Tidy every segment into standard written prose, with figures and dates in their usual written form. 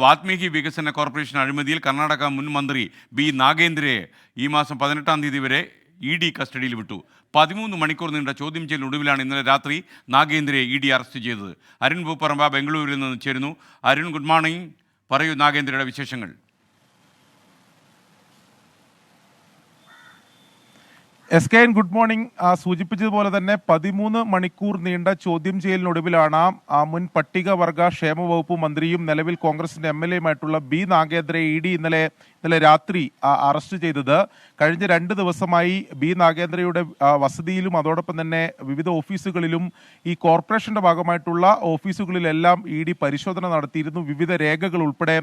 വാത്മീകി വികസന കോർപ്പറേഷൻ അഴിമതിയിൽ കർണാടക മുൻ മന്ത്രി ബി നാഗേന്ദ്രയെ ഈ മാസം 18-ാം തീയതി വരെ ED കസ്റ്റഡിയിൽ വിട്ടു. 13 മണിക്കൂർ നീണ്ട ചോദ്യം ചെയ്യലിനൊടുവിലാണ് ഇന്നലെ രാത്രി നാഗേന്ദ്രയെ ED അറസ്റ്റ് ചെയ്തത്. അരുൺ പൂപ്പറമ്പ ബംഗളൂരുവിൽ നിന്ന് ചേരുന്നു. Arun, good morning. പറയൂ നാഗേന്ദ്രയുടെ വിശേഷങ്ങൾ. SKN good morning. സൂചിപ്പിച്ചതുപോലെ തന്നെ 13 മണിക്കൂർ നീണ്ട ചോദ്യം ചെയ്യലിനൊടുവിലാണ് മുൻ പട്ടികവർഗ ക്ഷേമ വകുപ്പ് മന്ത്രിയും നിലവിൽ കോൺഗ്രസിന്റെ MLAയുമായിട്ടുള്ള ബി നാഗേന്ദ്രയെ ED ഇന്നലെ രാത്രി അറസ്റ്റ് ചെയ്തത്. കഴിഞ്ഞ 2 ദിവസമായി ബി നാഗേന്ദ്രയുടെ വസതിയിലും അതോടൊപ്പം തന്നെ വിവിധ ഓഫീസുകളിലും ഈ കോർപ്പറേഷന്റെ ഭാഗമായിട്ടുള്ള ഓഫീസുകളിലെല്ലാം ED പരിശോധന നടത്തിയിരുന്നു. വിവിധ രേഖകൾ ഉൾപ്പെടെ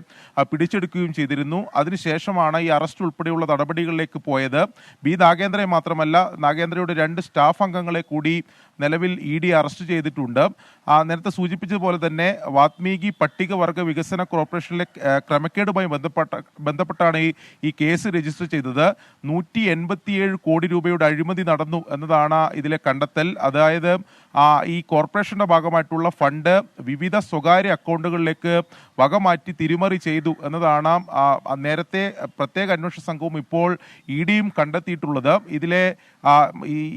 പിടിച്ചെടുക്കുകയും ചെയ്തിരുന്നു. അതിനുശേഷമാണ് ഈ അറസ്റ്റ് ഉൾപ്പെടെയുള്ള നടപടികളിലേക്ക് പോയത്. ബി നാഗേന്ദ്രയെ മാത്രമല്ല, നാഗേന്ദ്രയുടെ 2 സ്റ്റാഫ് അംഗങ്ങളെ കൂടി നിലവിൽ ED അറസ്റ്റ് ചെയ്തിട്ടുണ്ട്. നേരത്തെ സൂചിപ്പിച്ചതുപോലെ തന്നെ വാത്മീകി പട്ടികവർഗ വികസന കോർപ്പറേഷനിലെ ക്രമക്കേടുമായി ബന്ധപ്പെട്ടാണ് ഈ കേസ് രജിസ്റ്റർ ചെയ്തത്. 187 കോടി രൂപയുടെ അഴിമതി നടന്നു എന്നതാണ് ഇതിലെ കണ്ടെത്തൽ. അതായത് ഈ കോർപ്പറേഷന്റെ ഭാഗമായിട്ടുള്ള ഫണ്ട് വിവിധ സ്വകാര്യ അക്കൗണ്ടുകളിലേക്ക് വകമാറ്റി തിരിമറി ചെയ്തു എന്നതാണ് നേരത്തെ പ്രത്യേക അന്വേഷണ സംഘവും ഇപ്പോൾ EDയും കണ്ടെത്തിയിട്ടുള്ളത്. ഇതിലെ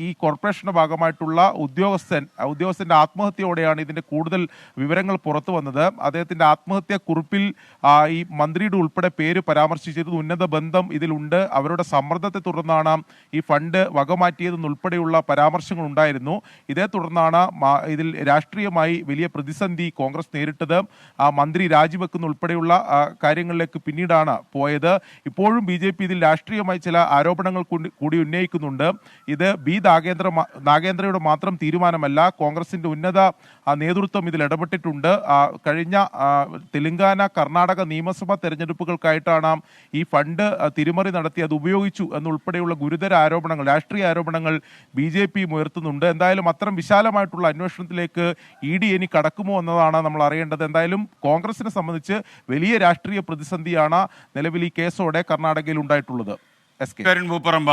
ഈ കോർപ്പറേഷന്റെ ഭാഗമായിട്ടുള്ള ഉദ്യോഗസ്ഥന്റെ ആത്മഹത്യയോടെയാണ് ഇതിന്റെ കൂടുതൽ വിവരങ്ങൾ പുറത്തു വന്നത്. അദ്ദേഹത്തിന്റെ ആത്മഹത്യാ കുറിപ്പിൽ ഈ മന്ത്രിയുടെ ഉൾപ്പെടെ പേര് പരാമർശിച്ചത് ഉന്നത ബന്ധം ഇതിലുണ്ട്, അവരുടെ സമ്മർദ്ദത്തെ തുടർന്നാണ് ഈ ഫണ്ട് വകമാറ്റിയതെന്നുൾപ്പെടെയുള്ള പരാമർശങ്ങൾ ഉണ്ടായിരുന്നു. ഇതേ തുടർന്നാണ് ഇതിൽ രാഷ്ട്രീയമായി വലിയ പ്രതിസന്ധി കോൺഗ്രസ് നേരിട്ടത്. മന്ത്രി രാജിവെക്കുന്ന ഉൾപ്പെടെയുള്ള കാര്യങ്ങളിലേക്ക് പിന്നീടാണ് പോയത്. ഇപ്പോഴും BJP ഇതിൽ രാഷ്ട്രീയമായി ചില ആരോപണങ്ങൾ കൂടി ഉന്നയിക്കുന്നുണ്ട്. ഇത് ബി നാഗേന്ദ്രയുടെ മാത്രം തീരുമാനമല്ല, കോൺഗ്രസിന്റെ ഉന്നത നേതൃത്വം ഇതിൽ ഇടപെട്ടിട്ടുണ്ട്. കഴിഞ്ഞ തെലങ്കാന, കർണാടക നിയമസഭാ തെരഞ്ഞെടുപ്പുകൾക്കായിട്ടാണ് ഈ ഫണ്ട് തിരിമറി നടത്തി അത് ഉപയോഗിച്ചു എന്നുൾപ്പെടെയുള്ള ഗുരുതര ആരോപണങ്ങൾ, രാഷ്ട്രീയ ആരോപണങ്ങൾ BJP ഉയർത്തുന്നുണ്ട്. എന്തായാലും അത്തരം വിശാലമായിട്ടുള്ള അന്വേഷണത്തിലേക്ക് ED ഇനി കടക്കുമോ എന്നതാണ് നമ്മൾ അറിയേണ്ടത്. എന്തായാലും കോൺഗ്രസിനെ സംബന്ധിച്ച് വലിയ രാഷ്ട്രീയ പ്രതിസന്ധിയാണ് നിലവിൽ ഈ കേസോടെ കർണാടകയിൽ ഉണ്ടായിട്ടുള്ളത്. അരുൺ പൂപ്പറമ്പ.